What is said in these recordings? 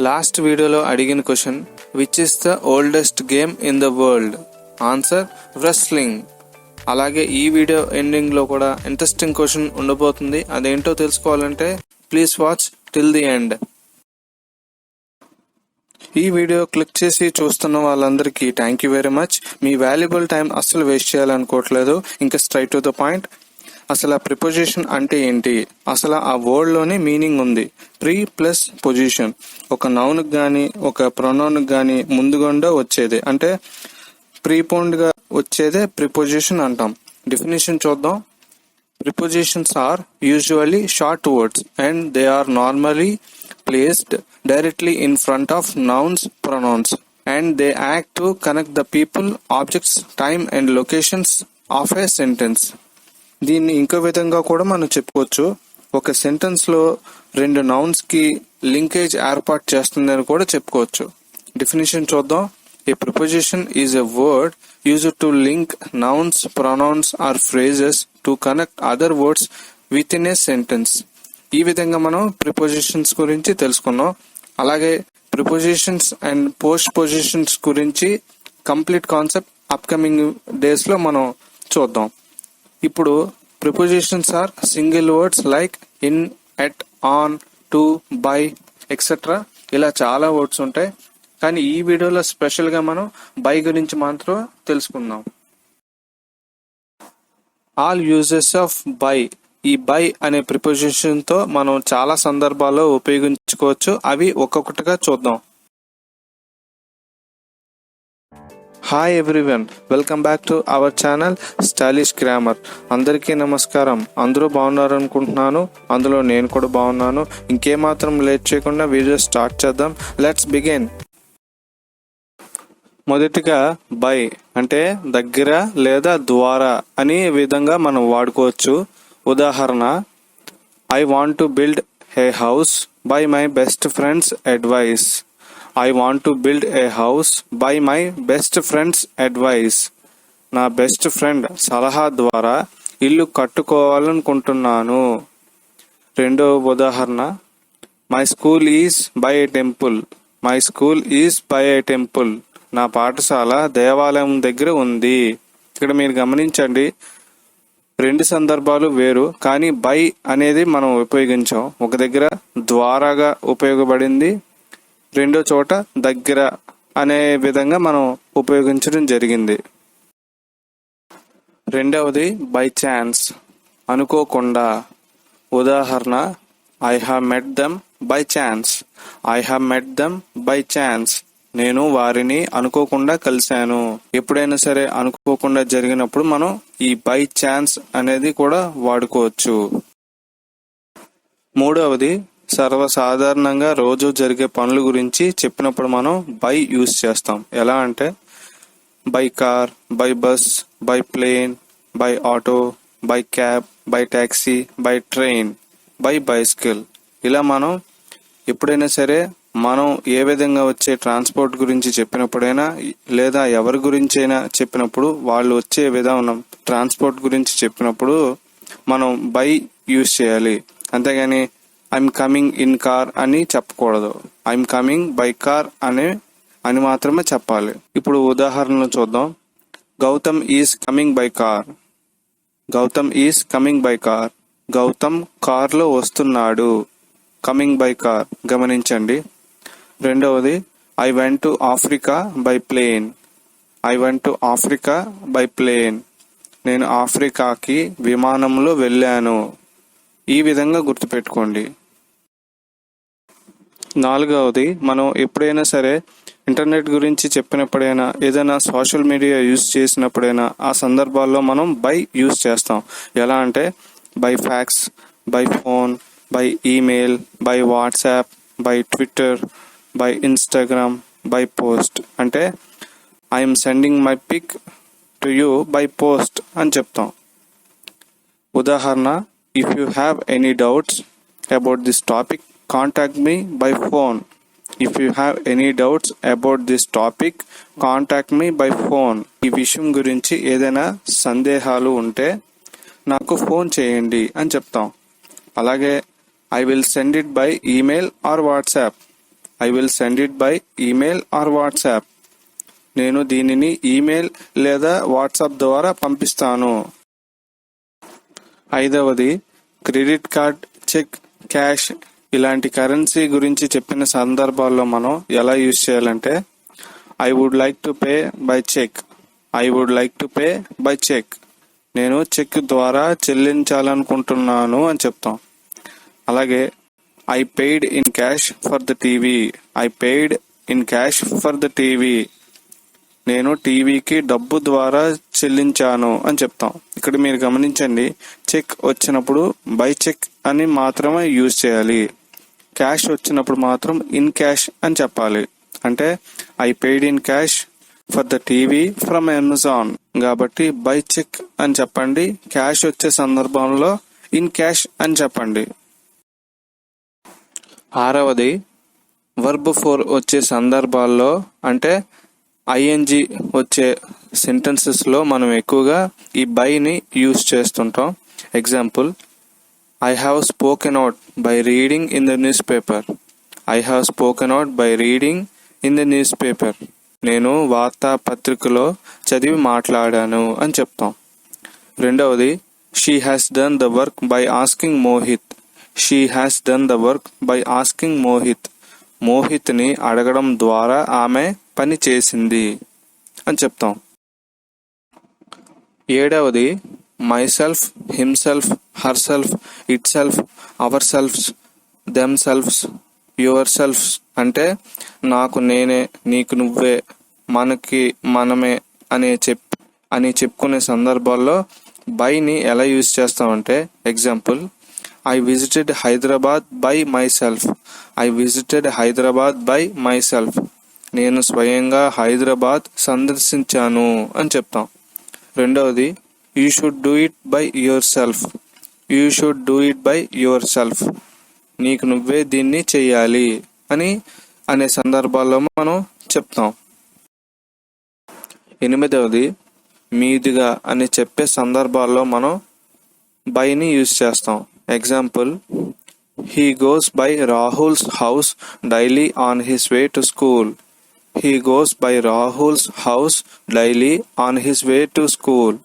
Last వీడియోలో అడిగిన question, which is the oldest game in the world? Answer wrestling. అలాగే ఈ వీడియో ఎండింగ్ లో కూడా ఇంట్రెస్టింగ్ క్వశ్చన్ ఉండబోతుంది. అదేంటో తెలుసుకోవాలంటే please watch till the end. ఈ వీడియో క్లిక్ చేసి చూస్తున్న వాళ్ళందరికీ thank you very much. Me valuable time అస్సలు వేస్ట్ చేయాలనుకోవట్లేదు. ఇంకా స్ట్రైట్ టు ద పాయింట్. అసలు ఆ ప్రిపోజిషన్ అంటే ఏంటి? అసలు ఆ వర్డ్ లోనే మీనింగ్ ఉంది. Pre plus position. ఒక నౌన్ గాని ఒక ప్రొనౌన్ గాని ముందుగుండా వచ్చేది అంటే ప్రీపోన్డ్ గా వచ్చేదే ప్రిపోజిషన్ అంటాం. డెఫినేషన్ చూద్దాం. Prepositions are usually short words and they are normally placed directly in front of nouns, pronouns, and they act to connect the people, objects, time and locations of a sentence. దీన్ని ఇంకో విధంగా కూడా మనం చెప్పుకోవచ్చు. ఒక sentence లో రెండు nouns కి లింకేజ్ ఏర్పాటు చేస్తుందని కూడా చెప్పుకోవచ్చు. డెఫినేషన్ చూద్దాం. A preposition is a word used to link nouns, pronouns or phrases to connect other words within a sentence. ఈ విధంగా మనం ప్రిపోజిషన్స్ గురించి తెలుసుకున్నాం. అలాగే ప్రిపోజిషన్స్ అండ్ పోస్ట్ పొజిషన్స్ గురించి కంప్లీట్ కాన్సెప్ట్ అప్కమింగ్ డేస్ లో మనం చూద్దాం. ఇప్పుడు prepositions are single words like in, at, on, to, by etcetera. ఇలా చాలా వర్డ్స్ ఉంటాయి. కానీ ఈ వీడియోలో స్పెషల్ గా మనం బై గురించి మాత్రం తెలుసుకుందాం. All uses of by. ఈ బై అనే ప్రిపోజిషన్ తో మనం చాలా సందర్భాల్లో ఉపయోగించుకోవచ్చు. అవి ఒక్కొక్కటిగా చూద్దాం. Hi everyone, welcome back to our channel stylish grammar. అందరికీ నమస్కారం. అందరూ బాగున్నారు అనుకుంటున్నాను. అందులో నేను కూడా బాగున్నాను. ఇంకేమాత్రం లేట్ చేయకుండా వీడియో స్టార్ట్ చేద్దాం. Let's begin. మొదటిగా బై అంటే దగ్గర లేదా ద్వారా అనే విధంగా మనం వాడుకోవచ్చు. ఉదాహరణ, I want to build a house by my best friends advice. I want to build a house by my best friends advice. నా బెస్ట్ ఫ్రెండ్ సలహా ద్వారా ఇల్లు కట్టుకోవాలనుకుంటున్నాను. రెండవ ఉదాహరణ, my school is by A temple. My school is by A temple. నా పాఠశాల దేవాలయం దగ్గర ఉంది. ఇక్కడ మీరు గమనించండి, రెండు సందర్భాలు వేరు, కానీ బై అనేది మనం ఉపయోగించాం. ఒక దగ్గర ద్వారాగా ఉపయోగపడింది, రెండో చోట దగ్గర అనే విధంగా మనం ఉపయోగించడం జరిగింది. రెండవది బై ఛాన్స్, అనుకోకుండా. ఉదాహరణ, I have met them by chance. I have met them by chance. నేను వారిని అనుకోకుండా కలిశాను. ఎప్పుడైనా సరే అనుకోకుండా జరిగినప్పుడు మనం ఈ బై ఛాన్స్ అనేది కూడా వాడుకోవచ్చు. మూడవది, సర్వసాధారణంగా రోజు జరిగే పనుల గురించి చెప్పినప్పుడు మనం బై యూజ్ చేస్తాం. ఎలా అంటే by car, by bus, by plane, by auto, by cab, by taxi, by train, by bicycle. ఇలా మనం ఎప్పుడైనా సరే మనం ఏ విధంగా వచ్చే ట్రాన్స్పోర్ట్ గురించి చెప్పినప్పుడైనా లేదా ఎవరి గురించి అయినా చెప్పినప్పుడు వాళ్ళు వచ్చే విధానం ట్రాన్స్పోర్ట్ గురించి చెప్పినప్పుడు మనం బై యూజ్ చేయాలి. అంతేగాని ఐఎమ్ కమింగ్ ఇన్ కార్ అని చెప్పకూడదు. ఐఎమ్ కమింగ్ బై కార్ అని మాత్రమే చెప్పాలి. ఇప్పుడు ఉదాహరణలు చూద్దాం. Gautam is coming by car. Gautam is coming by car. Gautam కార్లో వస్తున్నాడు. Coming by car. గమనించండి. రెండవది, I went to Africa by plane. I went to Africa by plane. నేను ఆఫ్రికాకి విమానంలో వెళ్ళాను. ఈ విధంగా గుర్తుపెట్టుకోండి. నాలుగవది, మనం ఎప్పుడైనా సరే ఇంటర్నెట్ గురించి చెప్పినప్పుడైనా ఏదైనా సోషల్ మీడియా యూజ్ చేసినప్పుడైనా ఆ సందర్భాల్లో మనం బై యూజ్ చేస్తాం. ఎలా అంటే by fax, by phone, by email, by WhatsApp, by Twitter, by Instagram, by post. అంటే I'm sending my pic to you by post అని చెప్తాం. ఉదాహరణ, if you have any doubts about this topic contact me by phone. If you have any doubts about this topic contact me by phone. ఈ విషయం గురించి ఏదైనా సందేహాలు ఉంటే నాకు ఫోన్ చేయండి అని చెప్తాం. అలాగే I will send it by email or WhatsApp. I will send it by email or WhatsApp. నేను దీనిని ఈమెయిల్ లేదా వాట్సాప్ ద్వారా పంపిస్తాను. ఐదవది క్రెడిట్ కార్డ్, చెక్, క్యాష్ ఇలాంటి కరెన్సీ గురించి చెప్పిన సందర్భాల్లో మనం ఎలా యూజ్ చేయాలంటే I would like to pay by cheque. I would like to pay by cheque. నేను చెక్ ద్వారా చెల్లించాలనుకుంటున్నాను అని చెప్తాం. అలాగే I paid in cash for the TV. I paid in cash for the TV. నేను టీవీకి డబ్బు ద్వారా చెల్లించాను అని చెప్తాం. ఇక్కడ మీరు గమనించండి, చెక్ వచ్చినప్పుడు బై చెక్ అని మాత్రమే యూజ్ చేయాలి. క్యాష్ వచ్చినప్పుడు మాత్రం ఇన్ క్యాష్ అని చెప్పాలి. అంటే I paid in cash for the TV from Amazon కాబట్టి బై చెక్ అని చెప్పండి. క్యాష్ వచ్చే సందర్భంలో ఇన్ క్యాష్ అని చెప్పండి. ఆరవది వర్బ్ ఫోర్ వచ్చే సందర్భాల్లో అంటే ఐఎన్జి వచ్చే సెంటెన్సెస్ లో మనం ఎక్కువగా ఈ బైని యూజ్ చేస్తుంటాం. Example, I have spoken out by reading in the newspaper. I have spoken out by reading in the newspaper. నేను వార్తాపత్రికలో చదివి మాట్లాడాను అని చెప్తాం. రెండవది she has done the work by asking Mohit. She has done the work by asking Mohit. మోహిత్ని అడగడం ద్వారా ఆమె పని చేసింది అని చెప్తాం. ఏడవది myself, himself, herself, itself, ourselves, them selves, your shelves అంటే నాకు నేనే, నీకు నువ్వే, మనకి మనమే అని చెప్పుకునే సందర్భాల్లో బైని ఎలా యూజ్ చేస్తామంటే example, I visited Hyderabad by my self. I visited Hyderabad by my self. నేను స్వయంగా హైదరాబాద్ సందర్శించాను అని చెప్తాం. రెండవది you should do it by your self. You should do it by your self. నీకు నువ్వే దీన్ని చెయ్యాలి అనే సందర్భాల్లో మనం చెప్తాం. ఎనిమిదవది మీదుగా అని చెప్పే సందర్భాల్లో మనం బైని యూజ్ చేస్తాం. Example, he goes by Rahul's house daily on his way to school. He goes by Rahul's house daily on his way to school.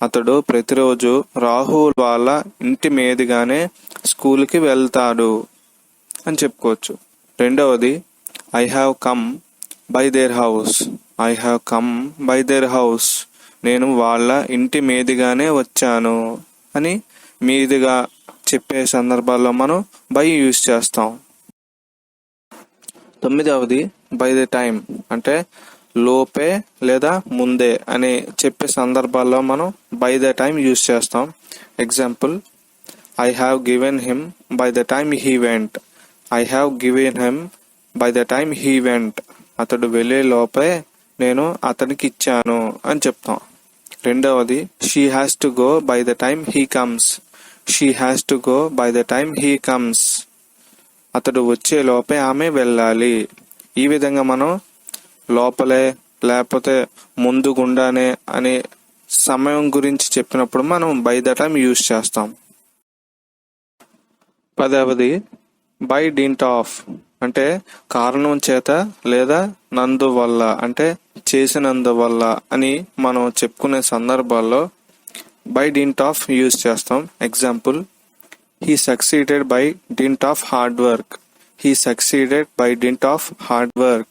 అతడు ప్రతిరోజు రాహుల్ వాళ్ళ ఇంటి మీదుగానే స్కూల్కి వెళ్తాడు అని చెప్పుకోవచ్చు. రెండవది I have come by their house. I have come by their house. నేను వాళ్ళ ఇంటి మీదుగానే వచ్చాను అని మీదుగా చెప్పే సందర్భాల్లో మనం బై యూజ్ చేస్తాం. తొమ్మిదవది బై ద టైం అంటే లోపే లేదా ముందే అని చెప్పే సందర్భాల్లో మనం బై ద టైం యూజ్ చేస్తాం. Example, I have given him by the time he went. I have given him by the time he went. అతడు వెళ్ళే లోపే నేను అతనికి ఇచ్చాను అని చెప్తాం. రెండవది she has to go by the time he comes. She has to go by the time he comes. అతడు వచ్చే లోపే ఆమె వెళ్ళాలి. ఈ విధంగా మనం లోపలే లేకపోతే ముందు గుండానే అనే సమయం గురించి చెప్పినప్పుడు మనం బై ద టైమ్ యూజ్ చేస్తాం. పదవది బై డింట్ ఆఫ్ అంటే కారణం చేత లేదా నందువల్ల అంటే చేసినందువల్ల అని మనం చెప్పుకునే సందర్భాల్లో బై డింట్ ఆఫ్ యూజ్ చేస్తాం. Example, he succeeded by didn't of hard work. He succeeded by didn't of hard work.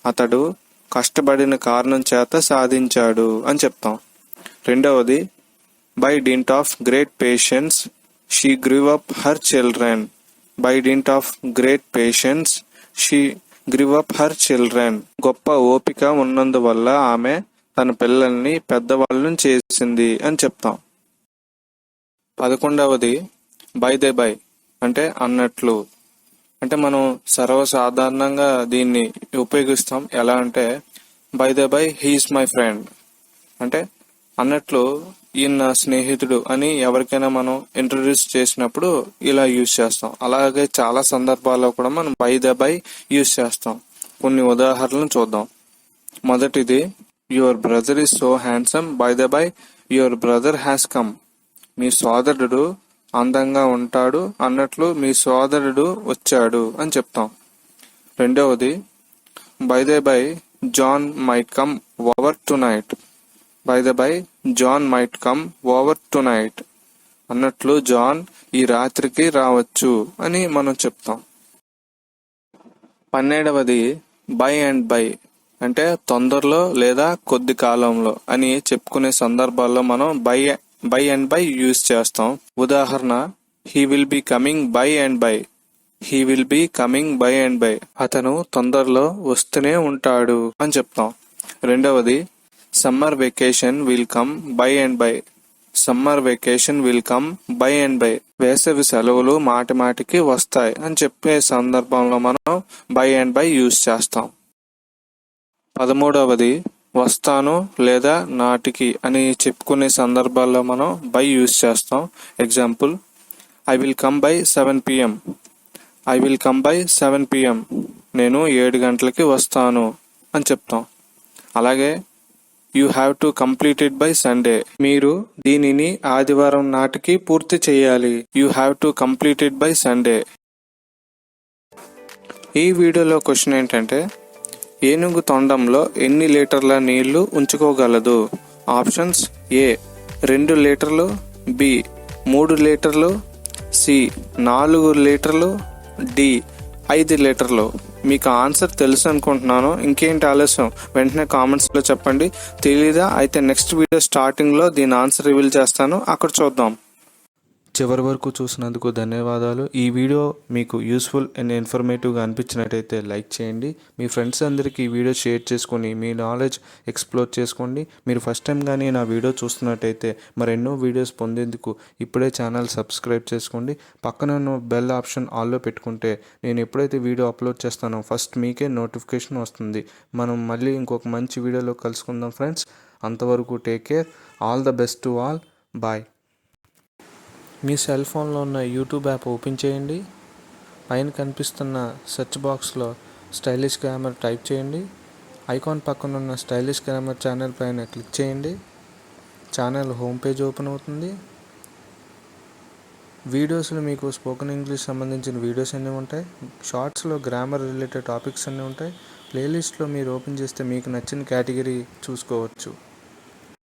అతడు కష్టపడిన కారణం చేత సాధించాడు అని చెప్తాం. రెండవది by didn't of great patience she grieve up her children. By didn't of great patience she grieve up her children. గొప్ప ఓపిక ఉన్నందువల్ల ఆమె తన పిల్లల్ని పెద్దవాళ్ళని చేసింది అని చెప్తాం. 11వది బై ద బై అంటే అన్నట్లు. అంటే మనం సర్వసాధారణంగా దీన్ని ఉపయోగిస్తాం. ఎలా అంటే by the by he is my friend అంటే అన్నట్లు ఈయన నా స్నేహితుడు అని ఎవరికైనా మనం ఇంట్రడ్యూస్ చేసినప్పుడు ఇలా యూజ్ చేస్తాం. అలాగే చాలా సందర్భాల్లో కూడా మనం బై ద బై యూజ్ చేస్తాం. కొన్ని ఉదాహరణలు చూద్దాం. మొదటిది, your brother is so handsome by the by your brother has come. మీ సోదరుడు అందంగా ఉంటాడు అన్నట్లు మీ సోదరుడు వచ్చాడు అని చెప్తాం. రెండవది by the by John might come over tonight. By the by John might come over tonight అన్నట్లు జాన్ ఈ రాత్రికి రావచ్చు అని మనం చెప్తాం. 12వది బై అండ్ బై అంటే తొందరలో లేదా కొద్ది కాలంలో అని చెప్పుకునే సందర్భాల్లో మనం బై అండ్ బై యూజ్ చేస్తాం. ఉదాహరణ, he will be coming by and by. He will be coming by and by. అతను తొందరలో వస్తూనే ఉంటాడు అని చెప్తాం. రెండవది summer vacation will come by and by. Summer vacation will come by and by. వేసవి సెలవులు మాటి మాటికి వస్తాయి అని చెప్పే సందర్భంలో మనం బై అండ్ బై యూజ్ చేస్తాం. 13వది వస్తాను లేదా నాటికి అని చెప్పుకునే సందర్భాల్లో మనం బై యూజ్ చేస్తాం. Example, I will come by 7 PM. I will come by 7 PM. నేను 7 గంటలకి వస్తాను అని చెప్తాం. అలాగే you have to complete it by Sunday. మీరు దీనిని ఆదివారం నాటికి పూర్తి చేయాలి. You have to complete it by Sunday. ఈ వీడియోలో క్వశ్చన్ ఏంటంటే, ఏనుగు తొండంలో ఎన్ని లీటర్ల నీళ్లు ఉంచుకోగలదు? ఆప్షన్స్: ఏ 2 లీటర్లు, బి 3 లీటర్లు, సి 4 లీటర్లు, డి 5 లీటర్లు. మీకు ఆన్సర్ తెలుసు అనుకుంటున్నాను. ఇంకేంటి ఆలస్యం, వెంటనే కామెంట్స్లో చెప్పండి. తెలీదా? అయితే నెక్స్ట్ వీడియో స్టార్టింగ్లో దీని ఆన్సర్ రివీల్ చేస్తాను, అక్కడ చూద్దాం. చివరి వరకు చూసినందుకు ధన్యవాదాలు. ఈ వీడియో మీకు యూస్ఫుల్ అండ్ ఇన్ఫర్మేటివ్గా అనిపించినట్టయితే లైక్ చేయండి. మీ ఫ్రెండ్స్ అందరికీ ఈ వీడియో షేర్ చేసుకొని మీ నాలెడ్జ్ ఎక్స్ప్లోర్ చేసుకోండి. మీరు ఫస్ట్ టైం కానీ నా వీడియో చూస్తున్నట్టయితే మరెన్నో వీడియోస్ పొందేందుకు ఇప్పుడే ఛానల్ సబ్స్క్రైబ్ చేసుకోండి. పక్కన ఉన్న బెల్ ఆప్షన్ ఆల్లో పెట్టుకుంటే నేను ఎప్పుడైతే వీడియో అప్లోడ్ చేస్తానో ఫస్ట్ మీకే నోటిఫికేషన్ వస్తుంది. మనం మళ్ళీ ఇంకొక మంచి వీడియోలో కలుసుకుందాం ఫ్రెండ్స్. అంతవరకు take care. All the best to all. Bye. మీ సెల్ ఫోన్లో ఉన్న యూట్యూబ్ యాప్ ఓపెన్ చేయండి. పైన కనిపిస్తున్న సెర్చ్ బాక్స్లో స్టైలిష్ గ్రామర్ టైప్ చేయండి. ఐకాన్ పక్కన ఉన్న స్టైలిష్ గ్రామర్ ఛానల్ పైన క్లిక్ చేయండి. ఛానల్ హోమ్ పేజ్ ఓపెన్ అవుతుంది. వీడియోస్లో మీకు స్పోకెన్ ఇంగ్లీష్ సంబంధించిన వీడియోస్ అన్నీ ఉంటాయి. షార్ట్స్లో గ్రామర్ రిలేటెడ్ టాపిక్స్ అన్నీ ఉంటాయి. ప్లేలిస్ట్లో మీరు ఓపెన్ చేస్తే మీకు నచ్చిన కేటగిరీ చూసుకోవచ్చు.